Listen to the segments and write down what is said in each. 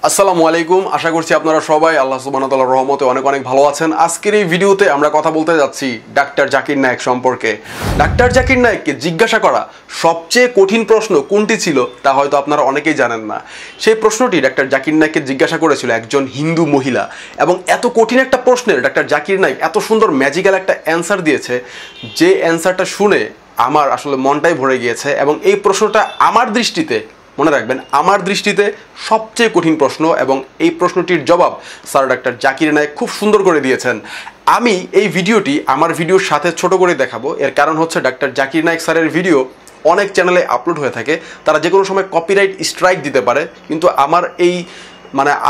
আসসালামু আলাইকুম, আশা করছি আপনারা সবাই আল্লাহ সুবহানাহু ওয়া তাআলার রহমতে অনেক অনেক ভালো আছেন। আজকের এই ভিডিওতে আমরা কথা বলতে যাচ্ছি ডাক্তার জাকির নায়েক সম্পর্কে। ডাক্তার জাকির নায়েককে জিজ্ঞাসা করা সবচেয়ে কঠিন প্রশ্ন কোনটি ছিল তা হয়তো আপনারা অনেকেই জানেন না। সেই প্রশ্নটি ডাক্তার জাকির নায়েককে জিজ্ঞাসা করেছিল একজন হিন্দু মহিলা, এবং এত কঠিন একটা প্রশ্নের ডাক্তার জাকির নায়েক এত সুন্দর ম্যাজিক্যাল একটা অ্যান্সার দিয়েছে যে অ্যান্সারটা শুনে আমার আসলে মনটাই ভরে গিয়েছে। এবং এই প্রশ্নটা আমার দৃষ্টিতে, মনে রাখবেন, আমার দৃষ্টিতে সবচেয়ে কঠিন প্রশ্ন, এবং এই প্রশ্নটির জবাব স্যার ডাক্তার জাকির নায়েক খুব সুন্দর করে দিয়েছেন। আমি এই ভিডিওটি আমার ভিডিওর সাথে ছোট করে দেখাবো। এর কারণ হচ্ছে ডাক্তার জাকির নায়েক স্যারের ভিডিও অনেক চ্যানেলে আপলোড হয়ে থাকে, তারা যে কোনো সময় কপিরাইট স্ট্রাইক দিতে পারে, কিন্তু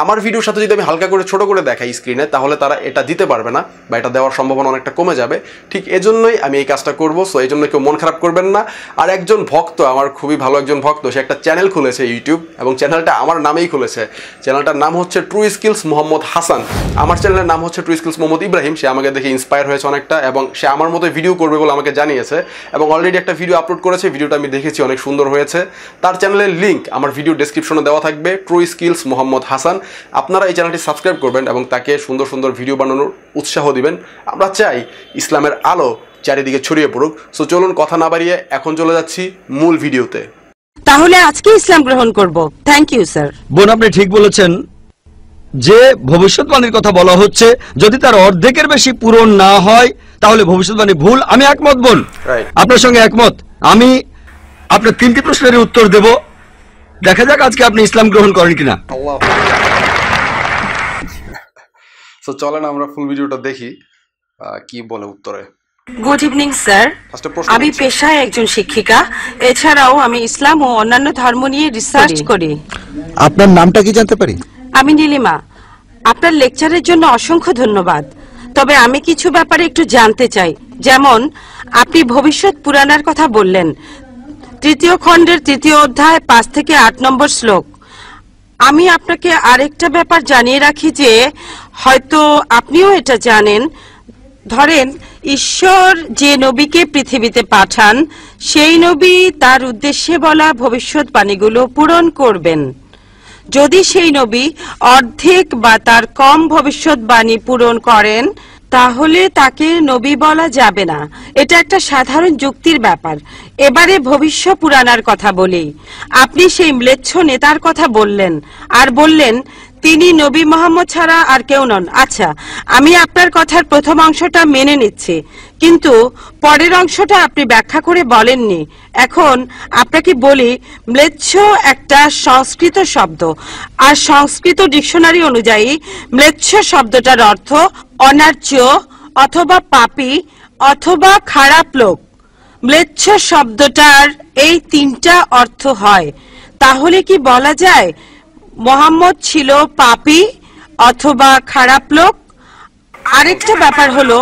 আমার ভিডিওর সাথে যদি আমি হালকা করে ছোট করে দেখাই স্ক্রিনে, তাহলে তারা এটা দিতে পারবে না বা এটা দেওয়ার সম্ভাবনা অনেকটা কমে যাবে। ঠিক এজন্যই আমি এই কাজটা করব। সো এই জন্য কেউ মন খারাপ করবেন না। আর একজন ভক্ত, আমার খুবই ভালো একজন ভক্ত, সে একটা চ্যানেল খুলেছে ইউটিউব, এবং চ্যানেলটা আমার নামেই খুলেছে। চ্যানেলটার নাম হচ্ছে ট্রু স্কিলস মোহাম্মদ হাসান। আমার চ্যানেলের নাম হচ্ছে ট্রু স্কিলস মোহাম্মদ ইব্রাহিম। সে আমাকে দেখে ইন্সপায়ার হয়েছে অনেকটা, এবং সে আমার মতো ভিডিও করবে বলে আমাকে জানিয়েছে, এবং অলরেডি একটা ভিডিও আপলোড করেছে। ভিডিওটা আমি দেখেছি, অনেক সুন্দর হয়েছে। তার চ্যানেলের লিঙ্ক আমার ভিডিও ডেসক্রিপশনে দেওয়া থাকবে, ট্রু স্কিলস মোহাম্মদ হাসান। আপনারা এই চ্যানেলটি সাবস্ক্রাইব করবেন এবং তাকে সুন্দর সুন্দর ভিডিও বানানোর উৎসাহ দিবেন। আমরা চাই ইসলামের আলো চারিদিকে ছড়িয়ে পড়ুক। সো চলুন কথা না বাড়িয়ে এখন চলে যাচ্ছি মূল ভিডিওতে। তাহলে আজকে ইসলাম গ্রহণ করব। Thank you sir. বোন, আপনি ঠিক বলেছেন যে ভবিষ্যৎবাণীর কথা বলা হচ্ছে, যদি তার অর্ধেকের বেশি পূরণ না হয় তাহলে ভবিষ্যৎবাণী ভুল। আমি একমত বোন, আপনার সঙ্গে একমত। আমি আপনার 3টি প্রশ্নের উত্তর দেব। দেখা যাক আজকে আপনি ইসলাম গ্রহণ করেন কিনা। সো চলেন আমরা ফুল ভিডিওটা দেখি কি বলে উত্তরে। Good evening sir. আমি পেশায় একজন শিক্ষিকা, এছাড়াও আমি ইসলাম ও অন্যান্য ধর্ম নিয়ে রিসার্চ করি। আপনার নামটা কি জানতে পারি? আমি নীলিমা। আপনার লেকচারের জন্য অসংখ্য ধন্যবাদ। তবে আমি কিছু ব্যাপারে একটু জানতে চাই। যেমন আপনি ভবিষ্যৎ পুরাণের কথা বললেন, 3য় খণ্ডের 3য় অধ্যায় 5 থেকে 8 নম্বর শ্লোক। আমি আপনাকে আরেকটা ব্যাপার জানিয়ে রাখি যে হয়তো আপনিও এটা জানেন। ধরেন ঈশ্বর যে নবীকে পৃথিবীতে পাঠান, সেই নবী তার উদ্দেশ্যে বলা ভবিষ্যৎবাণীগুলো পূরণ করবেন। যদি সেই নবী অর্ধেক বা তার কম ভবিষ্যৎবাণী পূরণ করেন, তাহলে তাকে নবী বলা যাবে না। এটা একটা সাধারণ যুক্তির ব্যাপার। এবারে ভবিষ্য পুরাণার কথা বলি। আপনি সেই ম্লেচ্ছ নেতার কথা বললেন, আর বললেন তিনি নবী মোহাম্মদ ছাড়া আর কেউ নন। আচ্ছা, আমি আপনার কথার প্রথম অংশটা মেনে নিচ্ছি, কিন্তু পরের অংশটা আপনি ব্যাখ্যা করে বলেননি। এখন আপনাকে বলি, ম্লেচ্ছ একটা সংস্কৃত শব্দ, আর সংস্কৃত ডিকশনারি অনুযায়ী ম্লেচ্ছ শব্দটার অর্থ অনার্য অথবা পাপী অথবা খারাপ লোক। ম্লেচ্ছ শব্দটার এই 3টা অর্থ হয়। তাহলে কি বলা যায় মোহাম্মদ ছিল পাপী অথবা খারাপ লোক? আরেকটা ব্যাপার হলো,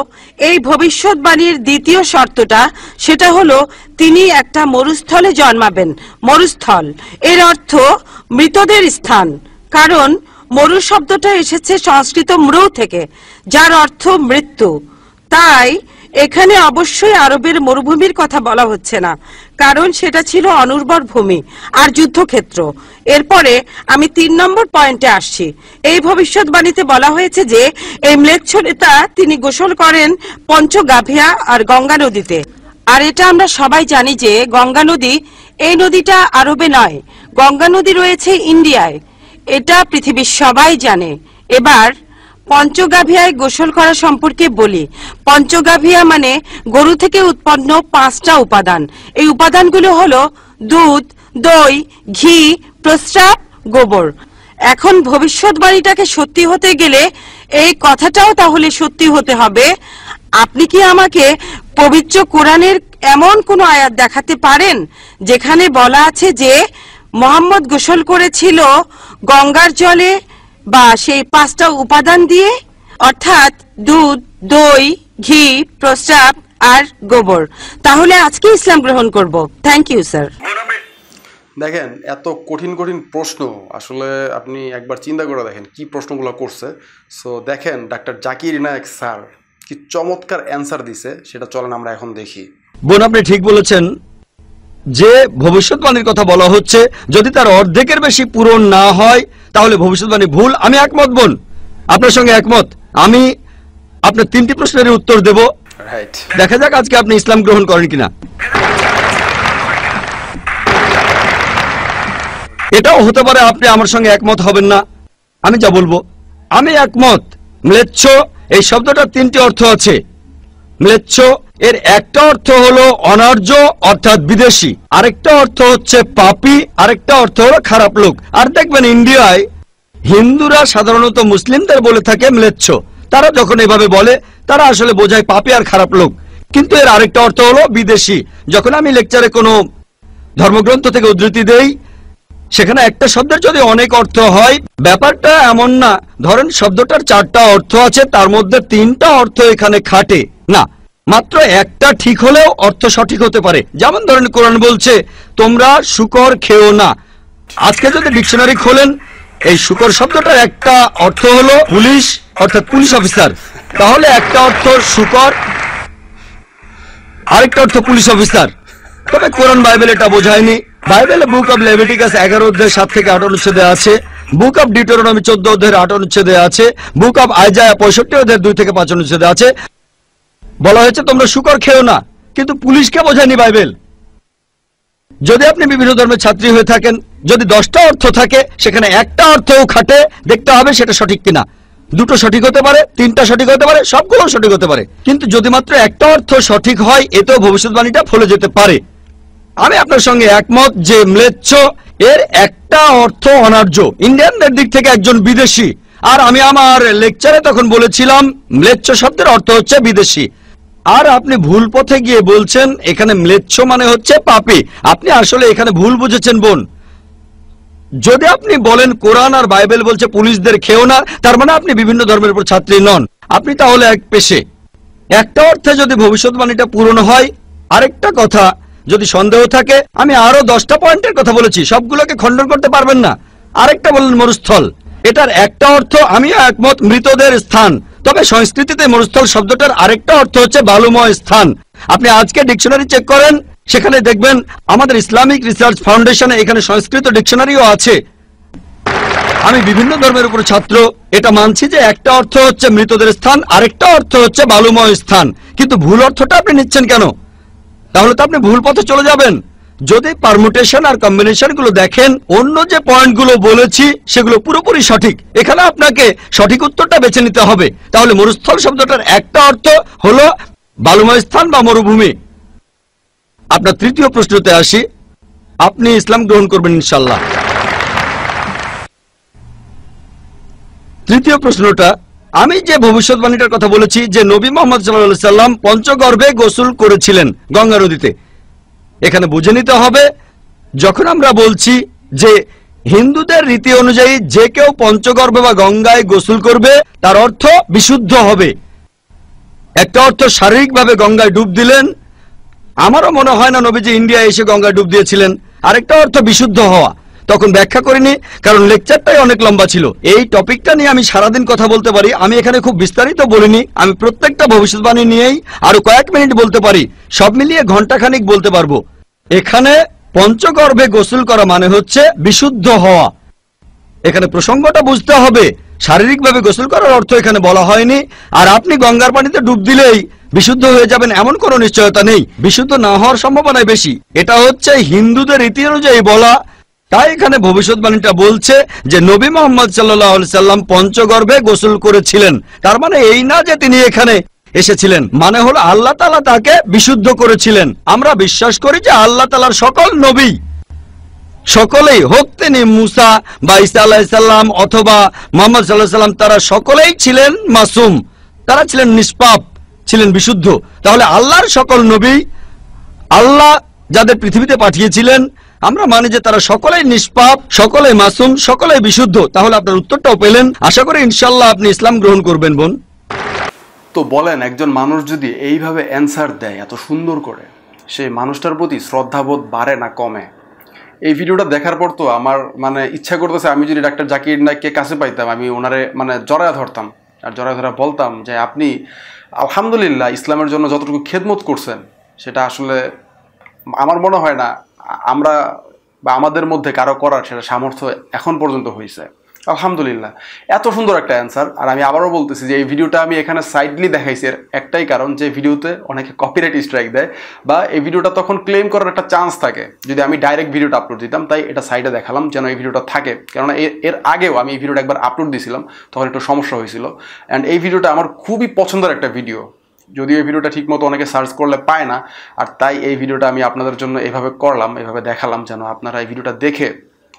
এই ভবিষ্যৎবাণীর দ্বিতীয় শর্তটা, সেটা হলো তিনি একটা মরুস্থলে জন্মাবেন। মরুস্থল এর অর্থ মৃতদের স্থান, কারণ মরু শব্দটা এসেছে সংস্কৃত মৃ থেকে, যার অর্থ মৃত্যু। তাই এখানে অবশ্যই আরবের মরুভূমির কথা বলা হচ্ছে না, কারণ সেটা ছিল অনুর্বর ভূমি আর যুদ্ধক্ষেত্র। এরপরে আমি 3 নম্বর পয়েন্টে আসছি। এই ভবিষ্যৎবাণীতে বলা হয়েছে যে এই ম্লেচ্ছ নেতা তিনি গোসল করেন পঞ্চগাভিয়া আর গঙ্গা নদীতে। আর এটা আমরা সবাই জানি যে গঙ্গা নদী, এই নদীটা আরবে নয়, গঙ্গা নদী রয়েছে ইন্ডিয়ায়। এটা পৃথিবীর সবাই জানে। এবার পঞ্চগাভিয়ায় গোসল করা সম্পর্কে বলি। পঞ্চগাভিয়া মানে গরু থেকে উৎপন্ন 5টা উপাদান। এই উপাদানগুলো হলো দুধ, দই, ঘি, প্রস্রাব, গোবর। এখন ভবিষ্যৎবাণীটাকে সত্যি হতে গেলে এই কথাটাও তাহলে সত্যি হতে হবে। আপনি কি আমাকে পবিত্র কোরআনের এমন কোন আয়াত দেখাতে পারেন যেখানে বলা আছে যে মোহাম্মদ গোসল করেছিল গঙ্গার জলে বা সেই 5টা উপাদান দিয়ে, অর্থাৎ দুধ, দই, ঘি, প্রস্রাব আর গোবর? তাহলে আজকে ইসলাম গ্রহণ করব। Thank you sir. দেখেন, এত কঠিন কঠিন প্রশ্ন আসলে আপনি একবার চিন্তা করে দেখেন কি প্রশ্নগুলো করছে। সো দেখেন ডাক্তার জাকির নায়েক স্যার কি চমৎকার অ্যান্সার দিছে, সেটা চলেন আমরা এখন দেখি। বোন, আপনি ঠিক বলেছেন যে ভবিষ্যৎবাণীর কথা বলা হচ্ছে, যদি তার অর্ধেকের বেশি পূরণ না হয় তাহলে ভবিষ্যৎবাণী ভুল, আমি একমত বোন, আপনার সঙ্গে একমত। আমি আপনার 3টি প্রশ্নের উত্তর দেব, দেখা যাক আজকে আপনি ইসলাম গ্রহণ করেন কিনা। এটাও হতে পারে আপনি আমার সঙ্গে একমত হবেন না, আমি যা বলবো। আমি একমত, ম্লেচ্ছ এই শব্দটার 3টি অর্থ আছে। ম্লেচ্ছ এর একটা অর্থ হলো অনার্য অর্থাৎ বিদেশি, আরেকটা অর্থ হচ্ছে পাপী, আরেকটা অর্থ হলো খারাপ লোক। আর দেখবেন ইন্ডিয়ায় হিন্দুরা সাধারণত মুসলিমদের বলে থাকে ম্লেচ্ছ, তারা যখন এভাবে বলে তারা আসলে বোঝায় পাপী আর খারাপ লোক, কিন্তু এর আরেকটা অর্থ হলো বিদেশি। যখন আমি লেকচারে কোনো ধর্মগ্রন্থ থেকে উদ্ধৃতি দেই, সেখানে একটা শব্দের যদি অনেক অর্থ হয়, ব্যাপারটা এমন না ধরেন শব্দটার 4টা অর্থ আছে, তার মধ্যে 3টা অর্থ এখানে খাটে না, মাত্র একটা ঠিক হলেও অর্থ সঠিক হতে পারে। যেমন ধরেন কোরআন বলছে তোমরা শূকর খেও না, আজকে যদি ডিকশনারি খোলেন এই শূকর শব্দটার একটা অর্থ হলো পুলিশ অর্থাৎ পুলিশ অফিসার, তাহলে একটা অর্থ শূকর, আরেকটা অর্থ পুলিশ অফিসার। তবে কোরআন বাইবেল এটা বোঝায়নি। বাইবেলে বুক অব লেভিটিকাস 11 অধ্যায় 7 থেকে 8 অনুচ্ছেদে আছে, বুক অব ডিউটেরোনমি 14 অধ্যায়ের 8 অনুচ্ছেদে আছে, বুক অব আইজায়া 65 অধ্যায়ের 2 থেকে 5 অনুচ্ছেদে আছে, বলা হয়েছে তোমরা শূকর খেও না, কিন্তু পুলিশকে বোঝায়নি বাইবেল। যদি আপনি বিভিন্ন ধর্মের ছাত্রী হয়ে থাকেন, যদি 10টা অর্থ থাকে সেখানে একটা অর্থও খাটে, দেখতে হবে সেটা সঠিক কিনা। 2টো সঠিক হতে পারে, 3টা সঠিক হতে পারে, সবগুলো সঠিক হতে পারে, কিন্তু যদি মাত্র একটা অর্থ সঠিক হয় এতেও ভবিষ্যৎবাণীটা ফলে যেতে পারে। আমি আপনার সঙ্গে একমত যে ম্লেচ্ছ এর একটা অর্থ অনার্য, ইন্ডিয়ানদের দিক থেকে একজন বিদেশি। আর আমি আমার লেকচারে তখন বলেছিলাম ম্লেচ্ছ শব্দের অর্থ হচ্ছে বিদেশি। আর আপনি ভুল পথে গিয়ে বলছেন এখানে ম্লেচ্ছ মানে হচ্ছে পাপী। আপনি আসলে এখানে ভুল বুঝেছেন বোন। যদি আপনি বলেন কোরআন আর বাইবেল বলছে পুলিশদের খেও না, তার মানে আপনি বিভিন্ন ধর্মের উপর ছাত্রী নন, আপনি তাহলে এক পেশে। একটা অর্থে যদি ভবিষ্যৎবাণীটা পূরণ হয়, আরেকটা কথা যদি সন্দেহ থাকে, আমি আরো 10টা পয়েন্টের কথা বলেছি, সবগুলোকে খণ্ডন করতে পারবেন না। আরেকটা বললেন মরুস্থল, এটার একটা অর্থ আমিও একমত মৃতদের স্থান, তবে সংস্কৃতিতে মরুস্থল শব্দটার আরেকটা অর্থ হচ্ছে বালুময় স্থান। আপনি আজকে ডিকশনারি চেক করেন, সেখানে দেখবেন আমাদের ইসলামিক রিসার্চ ফাউন্ডেশনে এখানে সংস্কৃত ডিকশনারিও আছে। আমি বিভিন্ন ধর্মের উপর ছাত্র, এটা মানছি যে একটা অর্থ হচ্ছে মৃতদের স্থান, আরেকটা অর্থ হচ্ছে বালুময় স্থান, কিন্তু ভুল অর্থটা আপনি নিচ্ছেন কেন? তাহলে তো আপনি ভুল পথে চলে যাবেন। যদি পারমুটেশন আর কম্বিনেশন গুলো দেখেন, অন্য যে পয়েন্টগুলো বলেছি সেগুলো পুরোপুরি সঠিক, এখানে আপনাকে সঠিক উত্তরটা বেছে নিতে হবে। তাহলে মরুস্থল শব্দটার একটা অর্থ হলো বালুময় স্থান বা মরুভূমি। আপনার 3য় প্রশ্নতে আসি, আপনি ইসলাম গ্রহণ করবেন ইনশাল্লাহ। 3য় প্রশ্নটা, আমি যে ভবিষ্যৎবাণীটার কথা বলেছি যে নবী মুহাম্মদ সাল্লাল্লাহু আলাইহি সাল্লাম পঞ্চগর্ভে গোসল করেছিলেন গঙ্গা নদীতে, এখানে বুঝে নিতে হবে যখন আমরা বলছি যে হিন্দুদের রীতি অনুযায়ী যে কেউ পঞ্চগর্ভে বা গঙ্গায় গোসল করবে তার অর্থ বিশুদ্ধ হবে। একটা অর্থ শারীরিকভাবে গঙ্গায় ডুব দিলেন, আমারও মনে হয় না নবীজি ইন্ডিয়া এসে গঙ্গায় ডুব দিয়েছিলেন। আরেকটা অর্থ বিশুদ্ধ হওয়া, তখন ব্যাখ্যা করিনি কারণ লেকচারটাই অনেক লম্বা ছিল। এই টপিকটা নিয়ে আমি সারাদিন কথা বলতে পারি, আমি এখানে খুব বিস্তারিত বলিনি। আমি প্রত্যেকটা ভবিষ্যৎবাণী নিয়েই আরো কয়েক মিনিট বলতে পারি, সব মিলিয়ে ঘন্টাখানিক বলতে পারবো। এখানে পঞ্চগর্ভে গোসল করা মানে হচ্ছে বিশুদ্ধ হওয়া। এখানে প্রসঙ্গটা বুঝতে হবে, শারীরিকভাবে গোসল করার অর্থ এখানে বলা হয়নি। আর আপনি গঙ্গার পানিতে ডুব দিলেই বিশুদ্ধ হয়ে যাবেন এমন কোনো নিশ্চয়তা নেই, বিশুদ্ধ না হওয়ার সম্ভাবনাই বেশি। এটা হচ্ছে হিন্দুদের রীতি অনুযায়ী বলা, তাই এখানে ভবিষ্যৎবাণীটা বলছে যে নবী মুহাম্মদ সাল্লাল্লাহু আলাইহি সাল্লাম পঞ্চগর্ভে গোসল করেছিলেন। তার মানে এই না যে তিনি এখানে এসেছিলেন, মানে হলো আল্লাহ তাআলা তাকে বিশুদ্ধ করেছিলেন। আমরা বিশ্বাস করি যে আল্লাহ তাআলার সকল নবী, সকলেই হোক তিনি মুসা বা ঈসা আলাইহিস সালাম অথবা মুহাম্মদ সাল্লাল্লাহু আলাইহি সাল্লাম, তারা সকলেই ছিলেন মাসুম, তারা ছিলেন নিষ্পাপ, ছিলেন বিশুদ্ধ। তাহলে আল্লাহর সকল নবী, আল্লাহ যাদের পৃথিবীতে পাঠিয়েছিলেন, আমরা মানি যে তারা সকলেই নিষ্পাপ, সকলেই মাসুম, সকলেই বিশুদ্ধ। তাহলে আপনার উত্তরটাও পেলেন। আশা করি ইনশাআল্লাহ আপনি ইসলাম গ্রহণ করবেন বোন। তো বলেন, একজন মানুষ যদি এইভাবে অ্যান্সার দেয় এত সুন্দর করে, সেই মানুষটার প্রতি শ্রদ্ধাবোধ বাড়ে না কমে? এই ভিডিওটা দেখার পর তো আমার মানে ইচ্ছা করতেছে আমি যদি ডাক্তার জাকির নায়েককে কাছে পাইতাম, আমি ওনারে মানে জড়ায় ধরতাম আর জড়ায় ধরা বলতাম যে আপনি আলহামদুলিল্লাহ ইসলামের জন্য যতটুকু খেদমত করছেন সেটা আসলে আমার মনে হয় না আমরা বা আমাদের মধ্যে কারো করার সেটা সামর্থ্য এখন পর্যন্ত হয়েছে। আলহামদুলিল্লাহ, এত সুন্দর একটা অ্যান্সার। আর আমি আবারও বলতেছি যে এই ভিডিওটা আমি এখানে সাইডলি দেখাইছি এর একটাই কারণ, যে ভিডিওতে অনেকে কপিরাইট স্ট্রাইক দেয় বা এই ভিডিওটা তখন ক্লেম করার একটা চান্স থাকে যদি আমি ডাইরেক্ট ভিডিওটা আপলোড দিতাম, তাই এটা সাইডে দেখালাম যেন এই ভিডিওটা থাকে। কেননা এর আগেও আমি এই ভিডিওটা একবার আপলোড দিয়েছিলাম, তখন একটু সমস্যা হয়েছিল। অ্যান্ড এই ভিডিওটা আমার খুবই পছন্দের একটা ভিডিও, যদিও এই ভিডিওটা ঠিকমতো অনেকে সার্চ করলে পায় না, আর তাই এই ভিডিওটা আমি আপনাদের জন্য এইভাবে করলাম, এইভাবে দেখালাম যেন আপনারা এই ভিডিওটা দেখে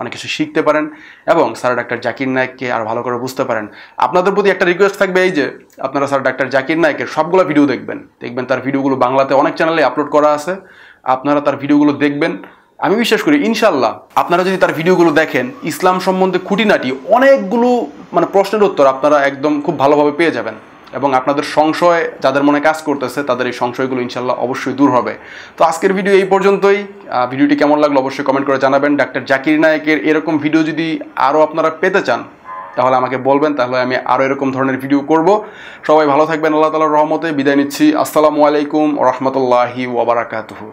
অনেক কিছু শিখতে পারেন এবং স্যার ডাক্তার জাকির নায়েককে আরও ভালো করে বুঝতে পারেন। আপনাদের প্রতি একটা রিকোয়েস্ট থাকবে এই যে আপনারা স্যার ডাক্তার জাকির নায়েকের সবগুলো ভিডিও দেখবেন তার ভিডিওগুলো বাংলাতে অনেক চ্যানেলে আপলোড করা আছে, আপনারা তার ভিডিওগুলো দেখবেন। আমি বিশ্বাস করি ইনশাল্লাহ আপনারা যদি তার ভিডিওগুলো দেখেন, ইসলাম সম্বন্ধে খুঁটিনাটি অনেকগুলো প্রশ্নের উত্তর আপনারা একদম খুব ভালোভাবে পেয়ে যাবেন এবং আপনাদের সংশয় যাদের মনে কাজ করতেছে তাদের এই সংশয়গুলো ইনশাল্লাহ অবশ্যই দূর হবে। তো আজকের ভিডিও এই পর্যন্তই। ভিডিওটি কেমন লাগলো অবশ্যই কমেন্ট করে জানাবেন। ডাক্তার জাকির নায়েকের এরকম ভিডিও যদি আরও আপনারা পেতে চান তাহলে আমাকে বলবেন, তাহলে আমি আরও এরকম ধরনের ভিডিও করব। সবাই ভালো থাকবেন, আল্লাহ তাআলার রহমতে বিদায় নিচ্ছি। আসসালামু আলাইকুম ওয়া রাহমাতুল্লাহি ওয়া বারাকাতুহু।